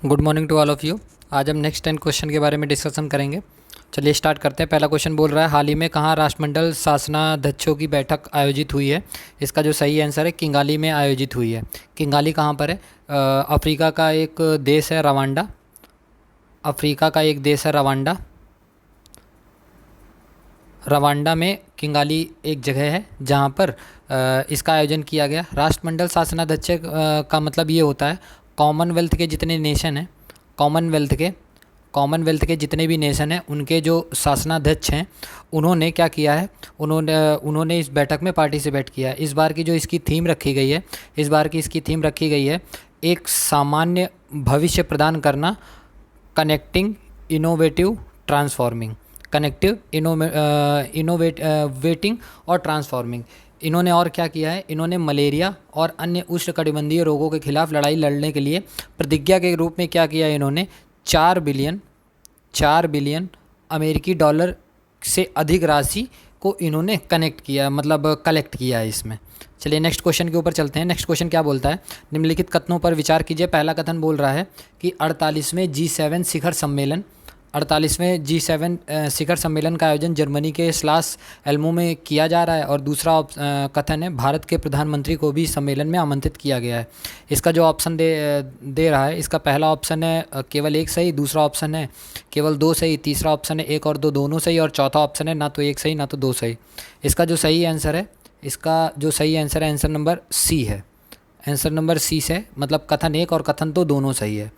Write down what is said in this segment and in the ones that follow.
Good morning to all of you. आज हम next 10 question के बारे में डिस्कशन करेंगे। चलिए स्टार्ट करते हैं। पहला क्वेश्चन बोल रहा है, हाल ही में कहाँ राष्ट्रमंडल शासनाध्यक्षों की बैठक आयोजित हुई है। इसका जो सही आंसर है किंगाली में आयोजित हुई है। किंगाली कहाँ पर है? अफ्रीका का एक देश है रवांडा। अफ्रीका का एक देश है रवांडा। रवांडा में किंगाली एक जगह है जहाँ पर इसका आयोजन किया गया। राष्ट्रमंडल शासनाध्यक्ष का मतलब ये होता है कॉमनवेल्थ के जितने नेशन हैं, कॉमनवेल्थ के जितने भी नेशन हैं उनके जो शासनाध्यक्ष हैं उन्होंने क्या किया है, उन्होंने इस बैठक में पार्टिसिपेट किया है। इस बार की जो इसकी थीम रखी गई है, इस बार की इसकी थीम रखी गई है एक सामान्य भविष्य प्रदान करना, connecting innovative transforming. Connective innovating और ट्रांसफॉर्मिंग। इन्होंने और क्या किया है, इन्होंने मलेरिया और अन्य उष्णकटिबंधीय रोगों के खिलाफ लड़ाई लड़ने के लिए प्रतिज्ञा के रूप में क्या किया है, इन्होंने 4 बिलियन अमेरिकी डॉलर से अधिक राशि को इन्होंने कनेक्ट किया, मतलब कलेक्ट किया है इसमें। चलिए नेक्स्ट क्वेश्चन के ऊपर चलते हैं। नेक्स्ट क्वेश्चन क्या बोलता है, निम्नलिखित कथनों पर विचार कीजिए। पहला कथन बोल रहा है कि 48वें G7 शिखर सम्मेलन, 48वें G7 शिखर सम्मेलन का आयोजन जर्मनी के स्लास एल्मो में किया जा रहा है। और दूसरा कथन है, भारत के प्रधानमंत्री को भी सम्मेलन में आमंत्रित किया गया है। इसका जो ऑप्शन दे रहा है, इसका पहला ऑप्शन है केवल एक सही, दूसरा ऑप्शन है केवल दो सही, तीसरा ऑप्शन है एक और दो दोनों सही, और चौथा ऑप्शन है ना तो एक सही ना तो दो सही। इसका जो सही आंसर है, आंसर नंबर सी है। आंसर नंबर सी से मतलब कथन एक और कथन दो दोनों सही है।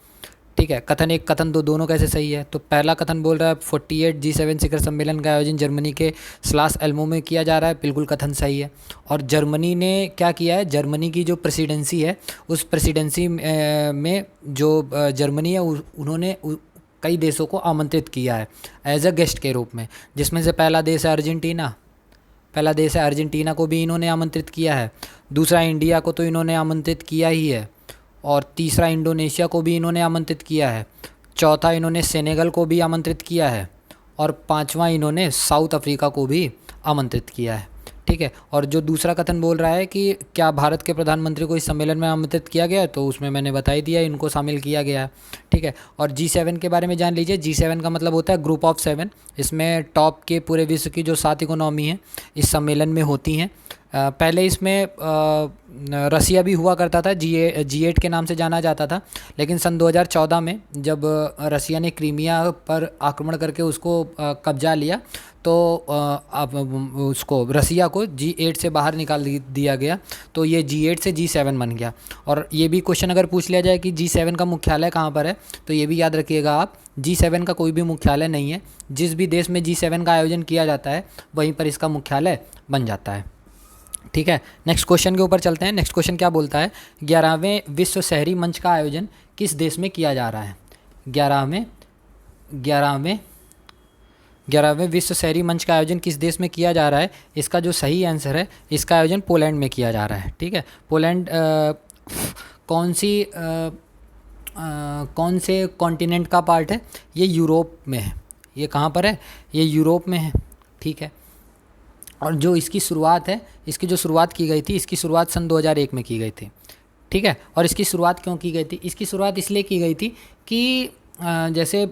ठीक है, कथन एक कथन दो दोनों कैसे सही है? तो पहला कथन बोल रहा है 48 G7 शिखर सम्मेलन का आयोजन जर्मनी के स्लास एल्मो में किया जा रहा है, बिल्कुल कथन सही है। और जर्मनी ने क्या किया है, जर्मनी की जो प्रेसिडेंसी है उस प्रेसिडेंसी में जो जर्मनी है उन्होंने कई देशों को आमंत्रित किया है एज अ गेस्ट के रूप में, जिसमें से पहला देश है अर्जेंटीना। अर्जेंटीना को भी इन्होंने आमंत्रित किया है। दूसरा इंडिया को तो इन्होंने आमंत्रित किया ही है, और तीसरा इंडोनेशिया को भी इन्होंने आमंत्रित किया है। चौथा इन्होंने सेनेगल को भी आमंत्रित किया है, और पांचवा इन्होंने साउथ अफ्रीका को भी आमंत्रित किया है। ठीक है, और जो दूसरा कथन बोल रहा है कि क्या भारत के प्रधानमंत्री को इस सम्मेलन में आमंत्रित किया गया है, तो उसमें मैंने बता ही दिया, इनको शामिल किया गया है। ठीक है, और G7 के बारे में जान लीजिए। G7 का मतलब होता है ग्रुप ऑफ 7। इसमें टॉप के पूरे विश्व की जो 7 इकोनॉमी हैं इस सम्मेलन में होती हैं। पहले इसमें रसिया भी हुआ करता था, G8 के नाम से जाना जाता था। लेकिन सन 2014 में जब रसिया ने क्रीमिया पर आक्रमण करके उसको कब्जा लिया, तो अब उसको रसिया को G8 से बाहर निकाल दिया गया, तो ये G8 से G7 बन गया। और ये भी क्वेश्चन अगर पूछ लिया जाए कि G7 का मुख्यालय कहाँ पर है, तो ये भी याद रखिएगा आप, G7 का कोई भी मुख्यालय नहीं है। जिस भी देश में G7 का आयोजन किया जाता है वहीं पर इसका मुख्यालय बन जाता है। ठीक है, नेक्स्ट क्वेश्चन के ऊपर चलते हैं। नेक्स्ट क्वेश्चन क्या बोलता है, 11वें विश्व शहरी मंच का आयोजन किस देश में किया जा रहा है? 11वें विश्व शहरी मंच का आयोजन किस देश में किया जा रहा है? इसका जो सही आंसर है, इसका आयोजन पोलैंड में किया जा रहा है। ठीक है, पोलैंड कौन से कॉन्टिनेंट का पार्ट है? ये यूरोप में है। ये कहाँ पर है? ये यूरोप में है। ठीक है, और जो इसकी शुरुआत है, इसकी जो शुरुआत की गई थी, इसकी शुरुआत सन 2001 में की गई थी। ठीक है, और इसकी शुरुआत क्यों की गई थी? इसकी शुरुआत इसलिए की गई थी कि जैसे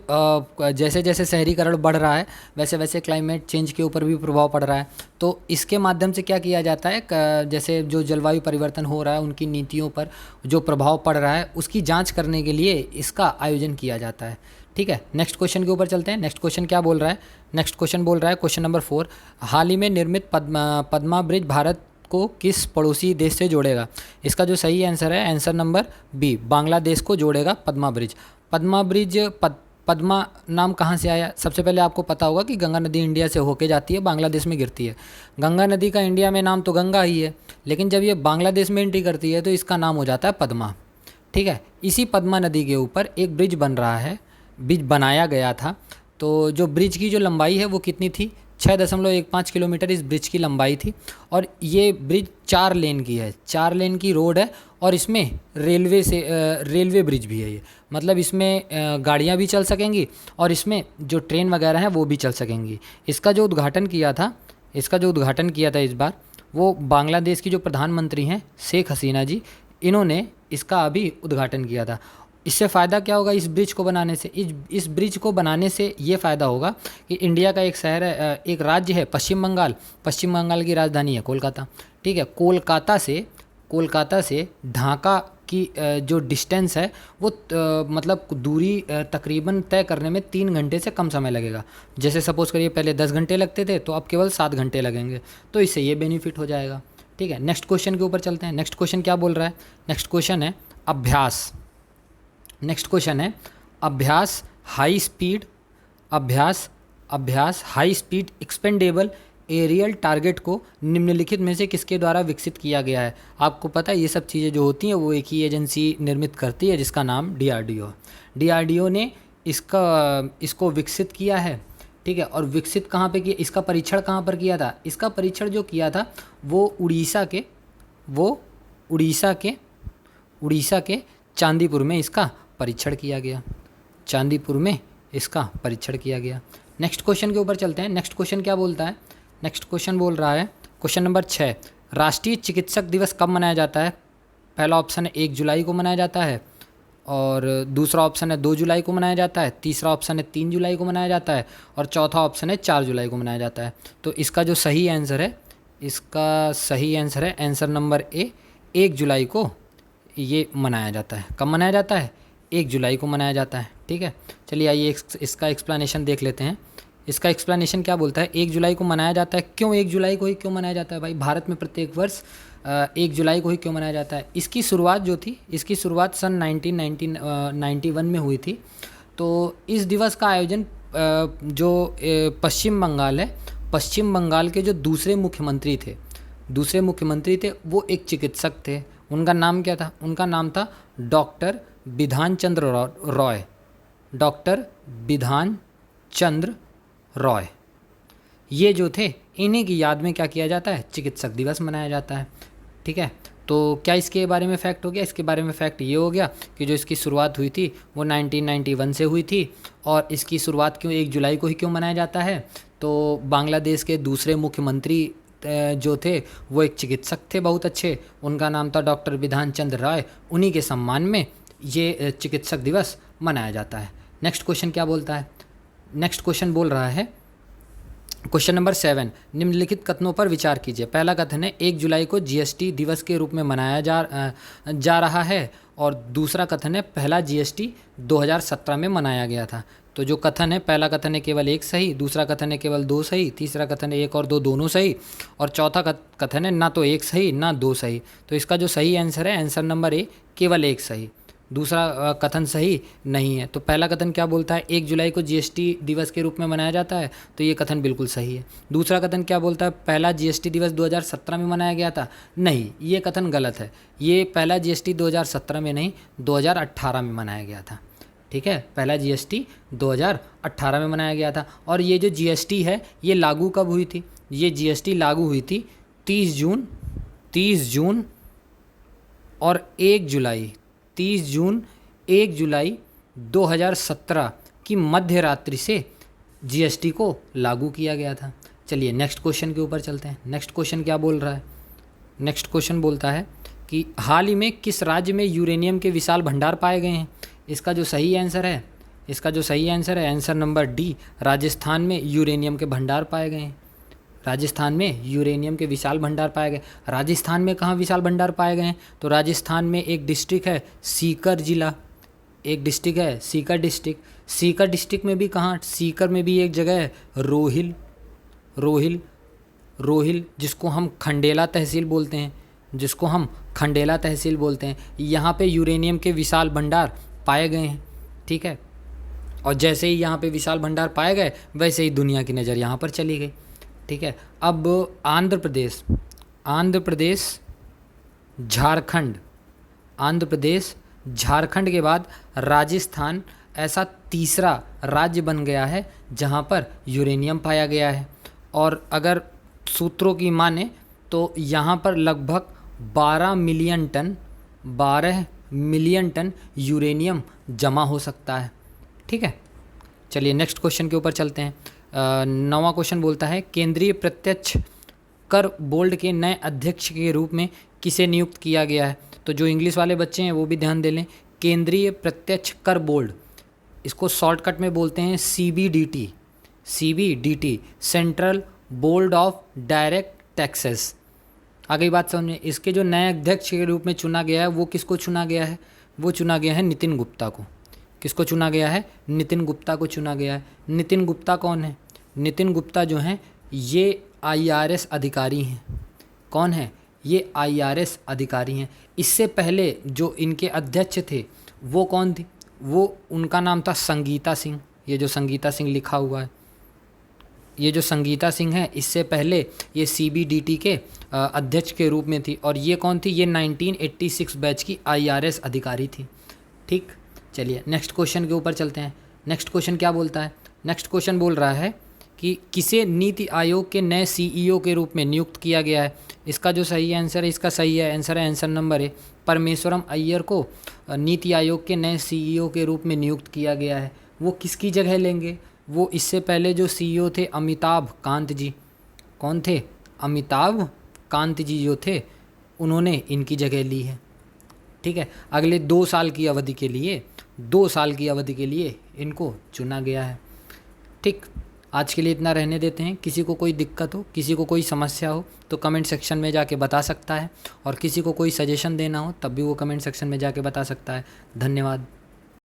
जैसे शहरीकरण बढ़ रहा है वैसे वैसे क्लाइमेट चेंज के ऊपर भी प्रभाव पड़ रहा है। तो इसके माध्यम से क्या किया जाता है, जैसे जो जलवायु परिवर्तन हो रहा है उनकी नीतियों पर जो प्रभाव पड़ रहा है उसकी जांच करने के लिए इसका आयोजन किया जाता है। ठीक है, नेक्स्ट क्वेश्चन के ऊपर चलते हैं। नेक्स्ट क्वेश्चन क्या बोल रहा है? नेक्स्ट क्वेश्चन बोल रहा है, क्वेश्चन नंबर 4, हाल ही में निर्मित पद्मा ब्रिज भारत को किस पड़ोसी देश से जोड़ेगा? इसका जो सही आंसर है, आंसर नंबर बी, बांग्लादेश को जोड़ेगा पद्मा ब्रिज। पद्मा नाम कहाँ से आया? सबसे पहले आपको पता होगा कि गंगा नदी इंडिया से होके जाती है, बांग्लादेश में गिरती है। गंगा नदी का इंडिया में नाम तो गंगा ही है, लेकिन जब ये बांग्लादेश में एंट्री करती है तो इसका नाम हो जाता है पद्मा। ठीक है, इसी पद्मा नदी के ऊपर एक ब्रिज बन रहा है, ब्रिज बनाया गया था। तो जो ब्रिज की जो लंबाई है वो कितनी थी? 6.15 किलोमीटर इस ब्रिज की लंबाई थी। और ये ब्रिज 4 लेन की है, 4 लेन की रोड है, और इसमें रेलवे ब्रिज भी है ये, मतलब इसमें गाड़ियाँ भी चल सकेंगी और इसमें जो ट्रेन वगैरह हैं वो भी चल सकेंगी। इसका जो उद्घाटन किया था इस बार, वो बांग्लादेश की जो प्रधानमंत्री हैं शेख हसीना जी, इन्होंने इसका अभी उद्घाटन किया था। इससे फ़ायदा क्या होगा इस ब्रिज को बनाने से? इस ब्रिज को बनाने से ये फ़ायदा होगा कि इंडिया का एक शहर है, एक राज्य है पश्चिम बंगाल, पश्चिम बंगाल की राजधानी है कोलकाता, ठीक है। कोलकाता से ढाका की जो डिस्टेंस है वो मतलब दूरी तकरीबन तय करने में 3 घंटे से कम समय लगेगा। जैसे सपोज़ करिए पहले 10 घंटे लगते थे तो अब केवल 7 घंटे लगेंगे, तो इससे ये बेनिफिट हो जाएगा, ठीक है। नेक्स्ट क्वेश्चन के ऊपर चलते हैं। नेक्स्ट क्वेश्चन क्या बोल रहा है? नेक्स्ट क्वेश्चन है अभ्यास। नेक्स्ट क्वेश्चन है Abhyas high speed Abhyas high speed expendable aerial target को निम्नलिखित में से किसके द्वारा विकसित किया गया है? आपको पता है ये सब चीज़ें जो होती हैं वो एक ही एजेंसी निर्मित करती है जिसका नाम डीआरडीओ। डीआरडीओ ने इसको विकसित किया है, ठीक है। और विकसित कहाँ पे किया, इसका परीक्षण कहाँ पर किया था? इसका परीक्षण जो किया था वो उड़ीसा के चांदीपुर में इसका परीक्षण किया गया। चांदीपुर में इसका परीक्षण किया गया। नेक्स्ट क्वेश्चन के ऊपर चलते हैं। नेक्स्ट क्वेश्चन क्या बोलता है? नेक्स्ट क्वेश्चन बोल रहा है क्वेश्चन नंबर 6, राष्ट्रीय चिकित्सक दिवस कब मनाया जाता है? पहला ऑप्शन है 1 जुलाई को मनाया जाता है, और दूसरा ऑप्शन है 2 जुलाई को मनाया जाता है, तीसरा ऑप्शन है 3 जुलाई को मनाया जाता है, और चौथा ऑप्शन है 4 जुलाई को मनाया जाता है। तो इसका जो सही आंसर है आंसर नंबर ए, 1 जुलाई को ये मनाया जाता है। कब मनाया जाता है? 1 जुलाई को मनाया जाता है, ठीक है। चलिए आइए इसका एक्सप्लेनेशन देख लेते हैं। इसका एक्सप्लेनेशन क्या बोलता है? 1 जुलाई को मनाया जाता है। क्यों 1 जुलाई को ही क्यों मनाया जाता है भाई? भारत में प्रत्येक वर्ष 1 जुलाई को ही क्यों मनाया जाता है? इसकी शुरुआत सन 1991 में हुई थी। तो इस दिवस का आयोजन जो पश्चिम बंगाल के जो दूसरे मुख्यमंत्री थे वो एक चिकित्सक थे। उनका नाम क्या था? उनका नाम था डॉक्टर बिधान चंद्र रॉय। ये जो थे इन्हीं की याद में क्या किया जाता है? चिकित्सक दिवस मनाया जाता है, ठीक है। तो क्या इसके बारे में फैक्ट हो गया? इसके बारे में फैक्ट ये हो गया कि जो इसकी शुरुआत हुई थी वो 1991 से हुई थी। और इसकी शुरुआत क्यों 1 जुलाई को ही क्यों मनाया जाता है? तो बांग्लादेश के दूसरे मुख्यमंत्री जो थे वो एक चिकित्सक थे बहुत अच्छे, उनका नाम था डॉक्टर बिधान चंद्र रॉय। उन्हीं के सम्मान में ये चिकित्सक दिवस मनाया जाता है। नेक्स्ट क्वेश्चन क्या बोलता है? नेक्स्ट क्वेश्चन बोल रहा है क्वेश्चन नंबर 7, निम्नलिखित कथनों पर विचार कीजिए। पहला कथन है 1 जुलाई को जीएसटी दिवस के रूप में मनाया जा रहा है, और दूसरा कथन है पहला जीएसटी 2017 में मनाया गया था। तो जो कथन है, पहला कथन है केवल 1 सही, दूसरा कथन है केवल 2 सही, तीसरा कथन है 1 और 2 दोनों सही, और चौथा कथन है ना तो 1 सही ना 2 सही। तो इसका जो सही आंसर है आंसर नंबर ए, केवल 1 सही। दूसरा कथन सही नहीं है। तो पहला कथन क्या बोलता है? 1 जुलाई को जीएसटी दिवस के रूप में मनाया जाता है, तो ये कथन बिल्कुल सही है। दूसरा कथन क्या बोलता है? पहला जीएसटी दिवस 2017 में मनाया गया था। नहीं, ये कथन गलत है। ये पहला जीएसटी 2017 में नहीं 2018 में मनाया गया था, ठीक है। पहला जीएसटी 2018 में मनाया गया था। और ये जो जीएसटी है ये लागू कब हुई थी? ये जीएसटी लागू हुई थी 30 जून और 1 जुलाई 2017 की मध्य रात्रि से जीएसटी को लागू किया गया था। चलिए नेक्स्ट क्वेश्चन के ऊपर चलते हैं। नेक्स्ट क्वेश्चन क्या बोल रहा है? नेक्स्ट क्वेश्चन बोलता है कि हाल ही में किस राज्य में यूरेनियम के विशाल भंडार पाए गए हैं? इसका जो सही आंसर है आंसर नंबर डी, राजस्थान में यूरेनियम के भंडार पाए गए हैं। राजस्थान में यूरेनियम के विशाल भंडार पाए गए। राजस्थान में कहाँ विशाल भंडार पाए गए हैं? तो राजस्थान में एक डिस्ट्रिक्ट है सीकर जिला, एक डिस्ट्रिक्ट है सीकर डिस्ट्रिक्ट। सीकर डिस्ट्रिक्ट में भी कहाँ? सीकर में भी एक जगह है रोहिल, जिसको हम खंडेला तहसील बोलते हैं, यहाँ पे यूरेनियम के विशाल भंडार पाए गए हैं, ठीक है। और जैसे ही यहाँ पे विशाल भंडार पाए गए वैसे ही दुनिया की नज़र यहाँ पर चली गई, ठीक है। अब आंध्र प्रदेश झारखंड के बाद राजस्थान ऐसा तीसरा राज्य बन गया है जहाँ पर यूरेनियम पाया गया है। और अगर सूत्रों की माने तो यहाँ पर लगभग 12 मिलियन टन यूरेनियम जमा हो सकता है, ठीक है। चलिए नेक्स्ट क्वेश्चन के ऊपर चलते हैं। 9वां क्वेश्चन बोलता है केंद्रीय प्रत्यक्ष कर बोर्ड के नए अध्यक्ष के रूप में किसे नियुक्त किया गया है? तो जो इंग्लिश वाले बच्चे हैं वो भी ध्यान दे लें। केंद्रीय प्रत्यक्ष कर बोर्ड, इसको शॉर्टकट में बोलते हैं CBDT, CBDT central board of direct taxes. आ गई बात समझ में। इसके जो नए अध्यक्ष के रूप में चुना गया है वो किसको चुना गया है, वो चुना गया है नितिन गुप्ता को। किसको चुना गया है, नितिन गुप्ता को चुना गया है। नितिन गुप्ता कौन है, नितिन गुप्ता जो हैं ये IRS अधिकारी हैं। कौन है, ये IRS अधिकारी हैं। इससे पहले जो इनके अध्यक्ष थे वो कौन थी, वो उनका नाम था संगीता सिंह। ये जो संगीता सिंह लिखा हुआ है, ये जो संगीता सिंह है, इससे पहले ये CBDT के अध्यक्ष के रूप में थी। और ये कौन थी, ये 1986 बैच की IRS अधिकारी थी। ठीक, चलिए नेक्स्ट क्वेश्चन के ऊपर चलते हैं। नेक्स्ट क्वेश्चन क्या बोलता है, नेक्स्ट क्वेश्चन बोल रहा है कि किसे नीति आयोग के नए CEO के रूप में नियुक्त किया गया है। इसका जो सही आंसर है, इसका सही है आंसर है answer number A, Parameswaran Iyer को नीति आयोग के नए CEO के रूप में नियुक्त किया गया है। वो किसकी जगह लेंगे, वो इससे पहले जो CEO थे अमिताभ कांत जी। कौन थे, अमिताभ कांत जी जो थे, उन्होंने इनकी जगह ली है। ठीक है, अगले 2 साल की अवधि के लिए, 2 साल की अवधि के लिए इनको चुना गया है। ठीक, आज के लिए इतना रहने देते हैं। किसी को कोई दिक्कत हो, किसी को कोई समस्या हो तो कमेंट सेक्शन में जाके बता सकता है, और किसी को कोई सजेशन देना हो तब भी वो कमेंट सेक्शन में जाके बता सकता है। धन्यवाद।